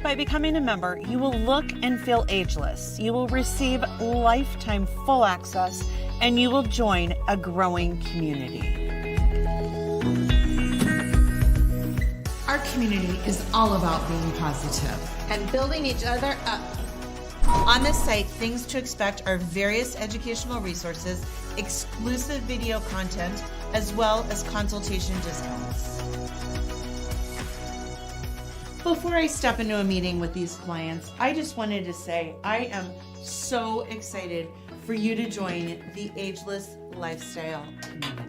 By becoming a member, you will look and feel ageless. You will receive lifetime full access, and you will join a growing community. Our community is all about being positive and building each other up. On this site, things to expect are various educational resources, exclusive video content, as well as consultation discounts. Before I step into a meeting with these clients, I just wanted to say I am so excited for you to join the Ageless Lifestyle community.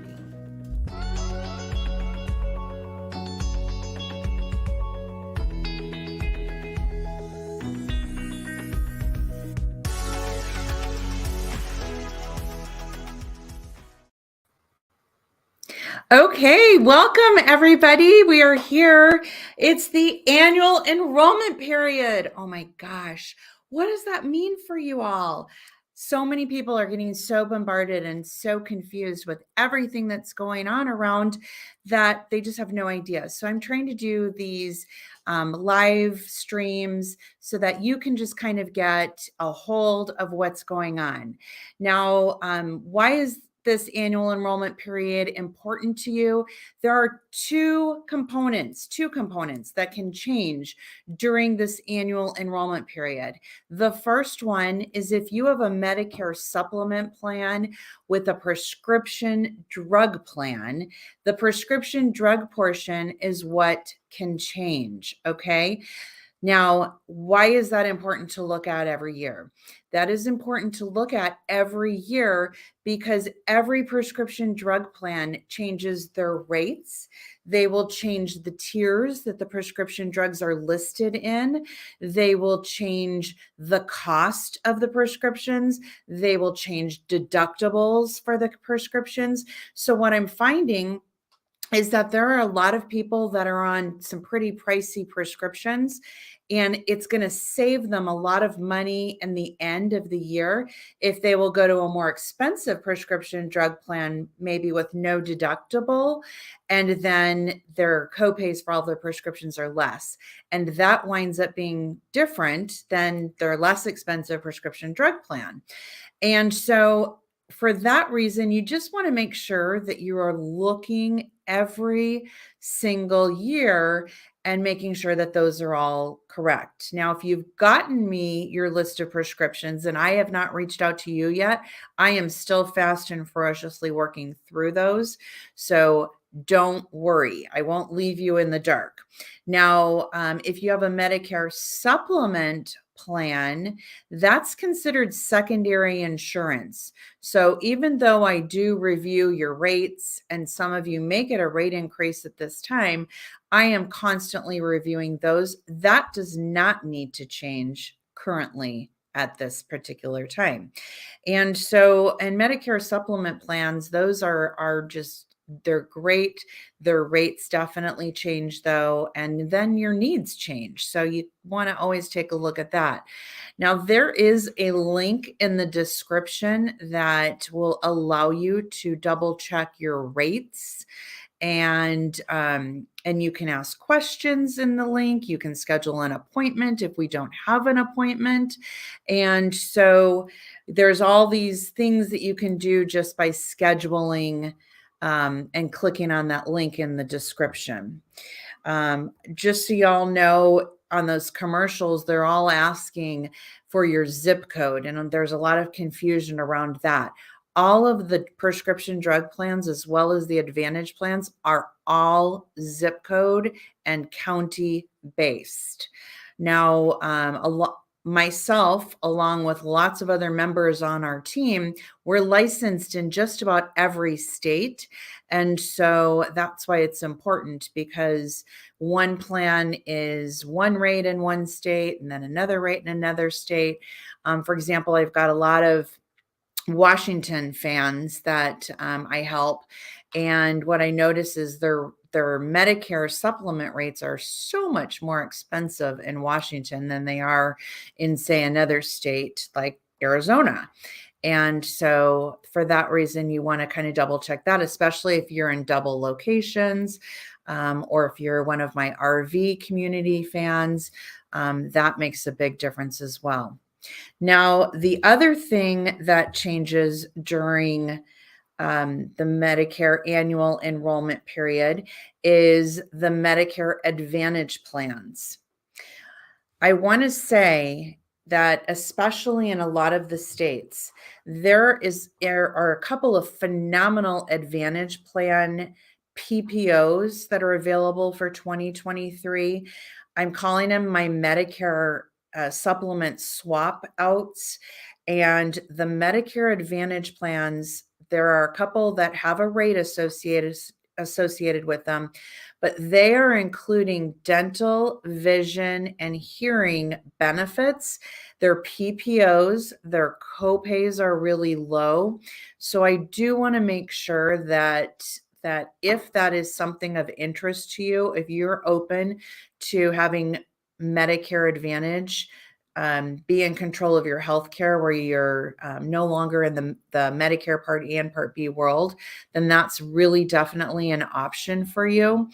Okay, welcome everybody. We are here. It's the annual enrollment period. Oh my gosh, what does that mean for you all? So many people are getting so bombarded and so confused with everything that's going on around that they just have no idea. So I'm trying to do these live streams so that you can just kind of get a hold of what's going on. Now, why is this annual enrollment period important to you? There are two components that can change during this annual enrollment period. The first one is if you have a Medicare supplement plan with a prescription drug plan, the prescription drug portion is what can change, okay? Now, why is that important to look at every year? That is important to look at every year because every prescription drug plan changes their rates. They will change the tiers that the prescription drugs are listed in. They will change the cost of the prescriptions. They will change deductibles for the prescriptions. So what I'm finding is that there are a lot of people that are on some pretty pricey prescriptions, and it's going to save them a lot of money in the end of the year if they will go to a more expensive prescription drug plan, maybe with no deductible, and then their copays for all their prescriptions are less. And that winds up being different than their less expensive prescription drug plan. And so for that reason, you just want to make sure that you are looking every single year and making sure that those are all correct. Now, if you've gotten me your list of prescriptions and I have not reached out to you yet, I am still fast and ferociously working through those. So don't worry, I won't leave you in the dark. Now, if you have a Medicare supplement plan, that's considered secondary insurance. So even though I do review your rates and some of you may get a rate increase at this time, I am constantly reviewing those. That does not need to change currently at this particular time. And so, and Medicare supplement plans, those are just, they're great. Their rates definitely change though, and then your needs change. So you want to always take a look at that. Now, there is a link in the description that will allow you to double check your rates. And you can ask questions in the link. You can schedule an appointment if we don't have an appointment. And so there's all these things that you can do just by scheduling and clicking on that link in the description. Just so y'all know, on those commercials, they're all asking for your zip code, and there's a lot of confusion around that. All of the prescription drug plans, as well as the Advantage plans, are all zip code and county based. Now, myself, along with lots of other members on our team, we're licensed in just about every state. And so that's why it's important, because one plan is one rate in one state and then another rate in another state. For example, I've got a lot of Washington fans that I help. And what I notice is their Medicare supplement rates are so much more expensive in Washington than they are in, say, another state like Arizona. And so for that reason, you want to kind of double check that, especially if you're in double locations, or if you're one of my RV community fans. that makes a big difference as well. Now, the other thing that changes during the Medicare annual enrollment period is the Medicare Advantage plans. I want to say that, especially in a lot of the states, there are a couple of phenomenal Advantage plan PPOs that are available for 2023. I'm calling them my Medicare supplement swap outs. And the Medicare Advantage plans, there are a couple that have a rate associated with them, but they are including dental, vision, and hearing benefits. Their PPOs, their copays are really low. So I do want to make sure that if that is something of interest to you, if you're open to having Medicare Advantage, be in control of your healthcare, where you're no longer in the Medicare Part A and Part B world, then that's really definitely an option for you.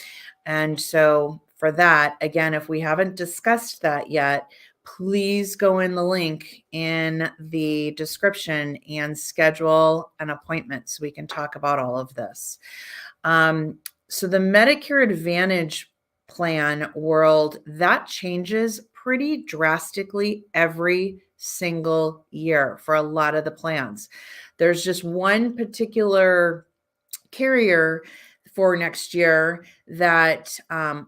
And so for that, again, if we haven't discussed that yet, please go in the link in the description and schedule an appointment so we can talk about all of this. So the Medicare Advantage plan world, that changes pretty drastically every single year for a lot of the plans. There's just one particular carrier for next year that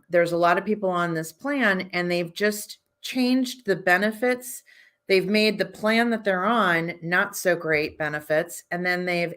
there's a lot of people on this plan, and they've just changed the benefits. They've made the plan that they're on not so great benefits, and then they've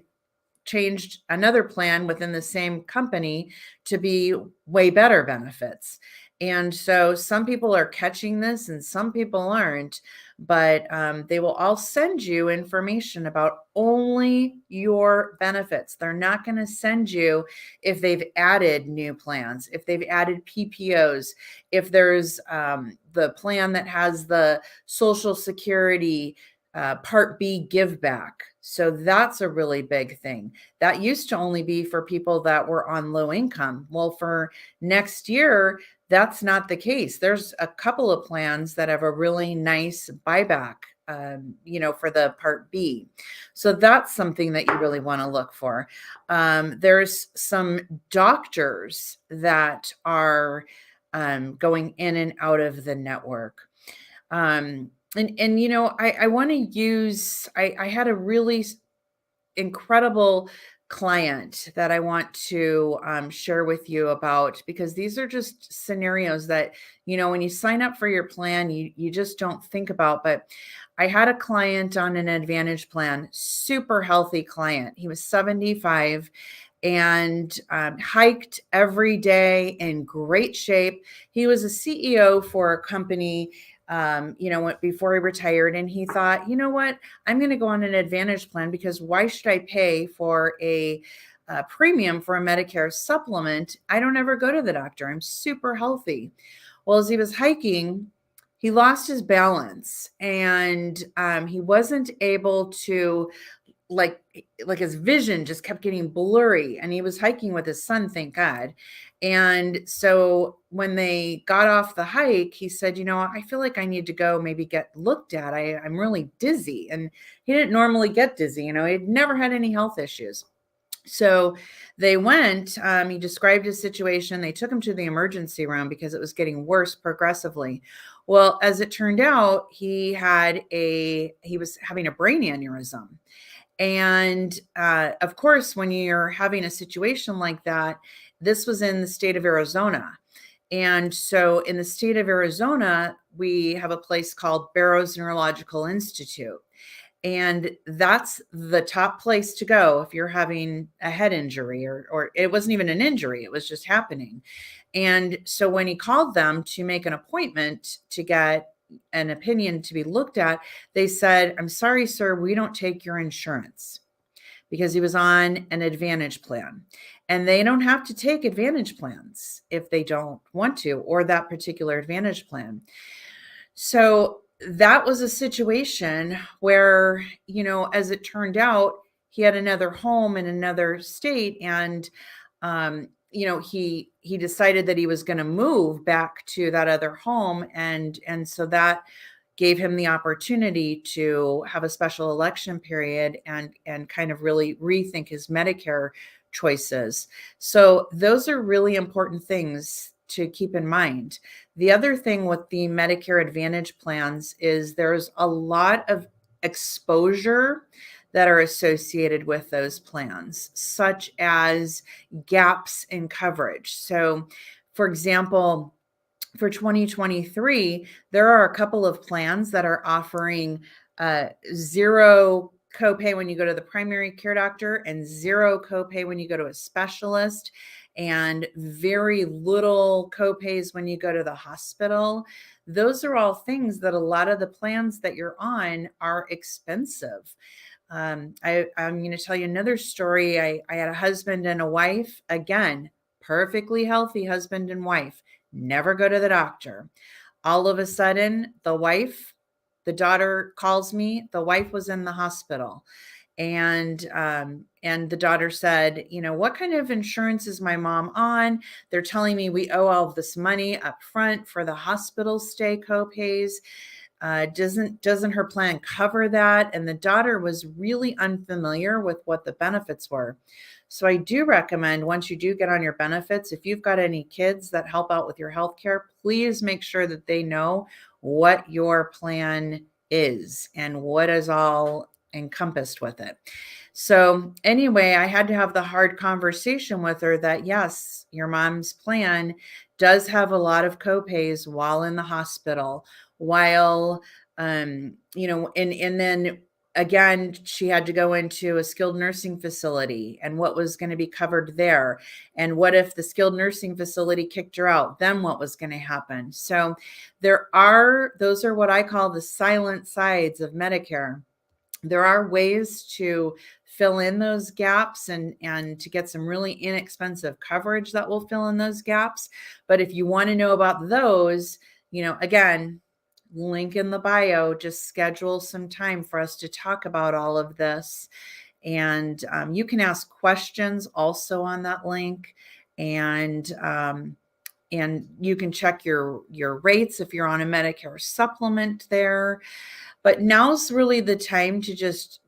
changed another plan within the same company to be way better benefits. And so some people are catching this and some people aren't, but they will all send you information about only your benefits. They're not going to send you if they've added new plans, if they've added PPOs, if there's the plan that has the Social Security Part B give back. So that's a really big thing. That used to only be for people that were on low income. Well, for next year, that's not the case. There's a couple of plans that have a really nice buyback, for the Part B. So that's something that you really want to look for. There's some doctors that are going in and out of the network. I want to use, I had a really incredible client that I want to share with you about, because these are just scenarios that, when you sign up for your plan, you just don't think about. But I had a client on an Advantage plan, super healthy client. He was 75 and hiked every day, in great shape. He was a CEO for a company before he retired, and he thought, you know what, I'm going to go on an Advantage plan, because why should I pay for a premium for a Medicare supplement? I don't ever go to the doctor. I'm super healthy. Well, as he was hiking, he lost his balance, and he wasn't able to, like his vision just kept getting blurry, and he was hiking with his son, thank God. And so when they got off the hike, he said, I feel like I need to go maybe get looked at. I'm really dizzy. And he didn't normally get dizzy. He'd never had any health issues. So they went, he described his situation. They took him to the emergency room because it was getting worse progressively. Well, as it turned out, he was having a brain aneurysm. And of course, when you're having a situation like that, this was in the state of Arizona. And so in the state of Arizona, we have a place called Barrows Neurological Institute. And that's the top place to go if you're having a head injury, or it wasn't even an injury, it was just happening. And so when he called them to make an appointment to get an opinion to be looked at, they said, I'm sorry, sir, we don't take your insurance, because he was on an Advantage plan. And they don't have to take Advantage plans if they don't want to, or that particular Advantage plan. So that was a situation where, as it turned out, he had another home in another state, and he decided that he was going to move back to that other home. And so that gave him the opportunity to have a special election period and kind of really rethink his Medicare choices. So those are really important things to keep in mind. The other thing with the Medicare Advantage plans is there's a lot of exposure that are associated with those plans, such as gaps in coverage. So, for example, for 2023, there are a couple of plans that are offering zero copay when you go to the primary care doctor and zero copay when you go to a specialist, and very little copays when you go to the hospital. Those are all things that a lot of the plans that you're on are expensive. I'm going to tell you another story. I had a husband and a wife, again, perfectly healthy husband and wife, never go to the doctor. All of a sudden, the daughter calls me, the wife was in the hospital. And the daughter said, what kind of insurance is my mom on? They're telling me we owe all of this money up front for the hospital stay copays. Doesn't her plan cover that? And the daughter was really unfamiliar with what the benefits were. So I do recommend, once you do get on your benefits, if you've got any kids that help out with your healthcare, please make sure that they know what your plan is and what is all encompassed with it. So anyway, I had to have the hard conversation with her that yes, your mom's plan does have a lot of copays while in the hospital, while and then again, she had to go into a skilled nursing facility and what was going to be covered there. And what if the skilled nursing facility kicked her out? Then what was going to happen? So those are what I call the silent sides of Medicare. There are ways to fill in those gaps and to get some really inexpensive coverage that will fill in those gaps. But if you want to know about those, again, link in the bio, just schedule some time for us to talk about all of this. And you can ask questions also on that link. And you can check your rates if you're on a Medicare supplement there. But now's really the time to just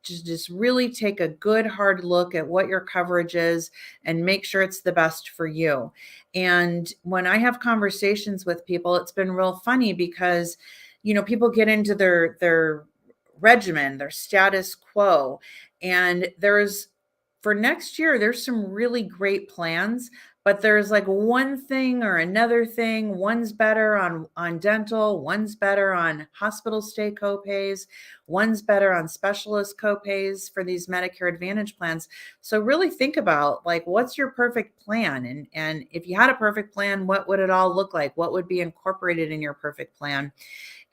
really take a good hard look at what your coverage is and make sure it's the best for you. And when I have conversations with people, it's been real funny because, people get into their regimen, their status quo, and for next year, there's some really great plans, but there's like one thing or another thing. One's better on dental, one's better on hospital stay copays, one's better on specialist copays for these Medicare Advantage plans. So really think about what's your perfect plan? And if you had a perfect plan, what would it all look like? What would be incorporated in your perfect plan?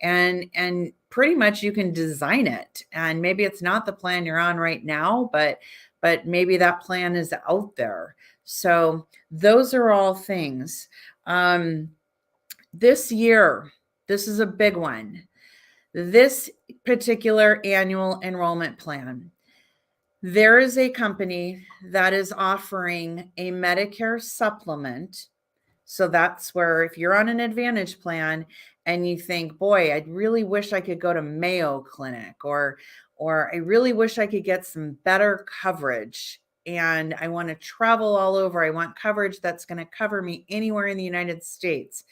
And pretty much you can design it. And maybe it's not the plan you're on right now, but maybe that plan is out there. So those are all things. This year, this is a big one. This particular annual enrollment plan, there is a company that is offering a Medicare supplement. So that's where if you're on an Advantage plan and you think, boy, I really wish I could go to Mayo Clinic, or I really wish I could get some better coverage and I want to travel all over. I want coverage that's going to cover me anywhere in the United States.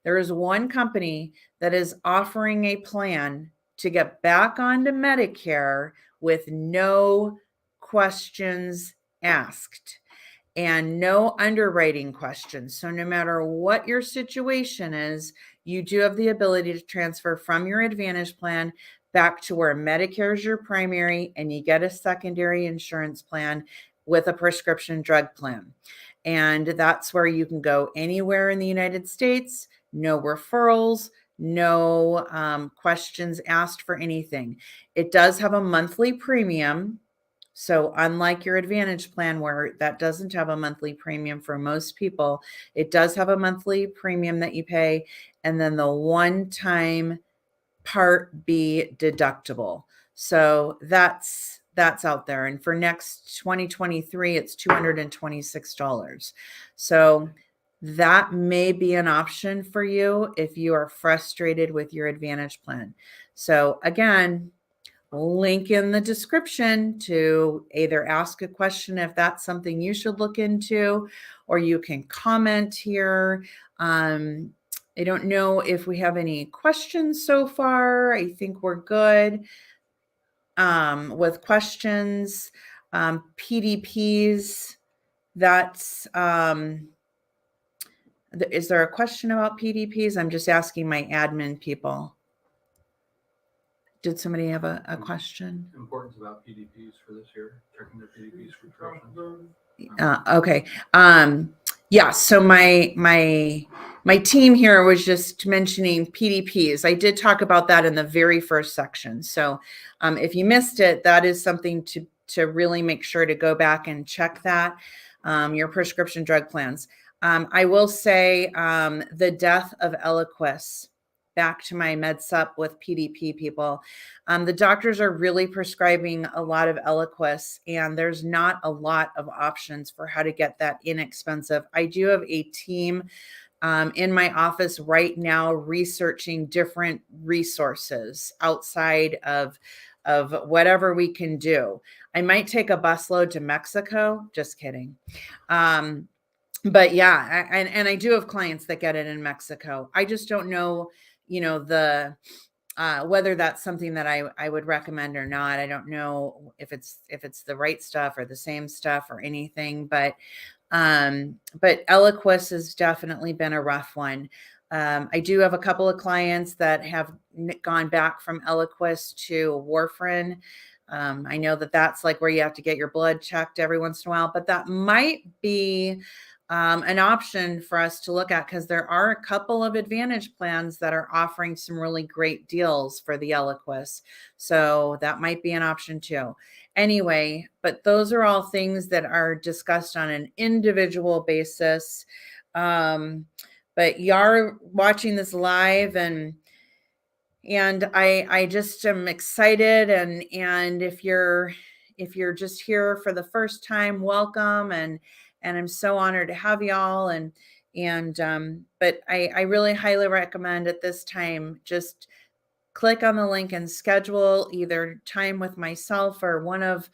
There is one company that is offering a plan to get back onto Medicare with no questions asked and no underwriting questions. So no matter what your situation is, you do have the ability to transfer from your Advantage plan back to where Medicare is your primary and you get a secondary insurance plan with a prescription drug plan. And that's where you can go anywhere in the United States, no referrals, no questions asked for anything. It does have a monthly premium. So unlike your Advantage plan where that doesn't have a monthly premium for most people, it does have a monthly premium that you pay, and then the one-time Part B deductible. So that's that's out there. And for next 2023, it's $226. So that may be an option for you if you are frustrated with your Advantage plan. So again, link in the description to either ask a question if that's something you should look into, or you can comment here. I don't know if we have any questions so far. I think we're good with questions. PDPs, that's, is there a question about PDPs? I'm just asking my admin people. Did somebody have a question? Importance about PDPs for this year, checking their PDPs for corrections. Okay. Yeah. So my team here was just mentioning PDPs. I did talk about that in the very first section. So if you missed it, that is something to really make sure to go back and check that, your prescription drug plans. I will say the death of Eliquis. Back to my MedSup with PDP people. The doctors are really prescribing a lot of Eliquis, and there's not a lot of options for how to get that inexpensive. I do have a team in my office right now researching different resources outside of whatever we can do. I might take a busload to Mexico. Just kidding. But yeah, and I do have clients that get it in Mexico. I just don't know, the whether that's something that I would recommend or not. I don't know if it's the right stuff or the same stuff or anything, but Eliquis has definitely been a rough one. I do have a couple of clients that have gone back from Eliquis to warfarin. I know that's like where you have to get your blood checked every once in a while, but that might be an option for us to look at, because there are a couple of Advantage plans that are offering some really great deals for the Eliquis. So that might be an option too. Anyway, but those are all things that are discussed on an individual basis. But you're watching this live, and I just am excited. And if you're just here for the first time, welcome. And I'm so honored to have y'all. But I really highly recommend at this time, just click on the link and schedule either time with myself or one of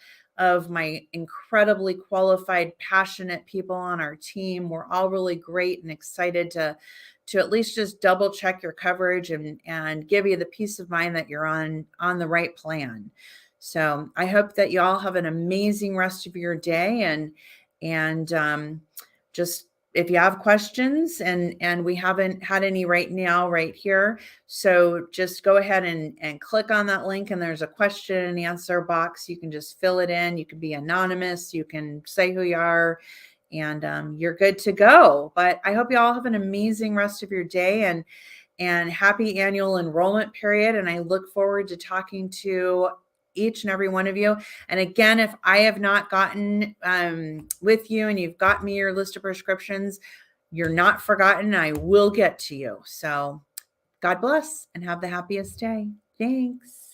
my incredibly qualified, passionate people on our team. We're all really great and excited to at least just double check your coverage and give you the peace of mind that you're on the right plan. So I hope that you all have an amazing rest of your day, and just, if you have questions, and we haven't had any right now right here, so just go ahead and click on that link, and there's a question and answer box. You can just fill it in. You can be anonymous. You can say who you are, and you're good to go. But I hope you all have an amazing rest of your day, and happy annual enrollment period. And I look forward to talking to each and every one of you. And again, if I have not gotten with you and you've got me your list of prescriptions, you're not forgotten. I will get to you. So God bless and have the happiest day. Thanks.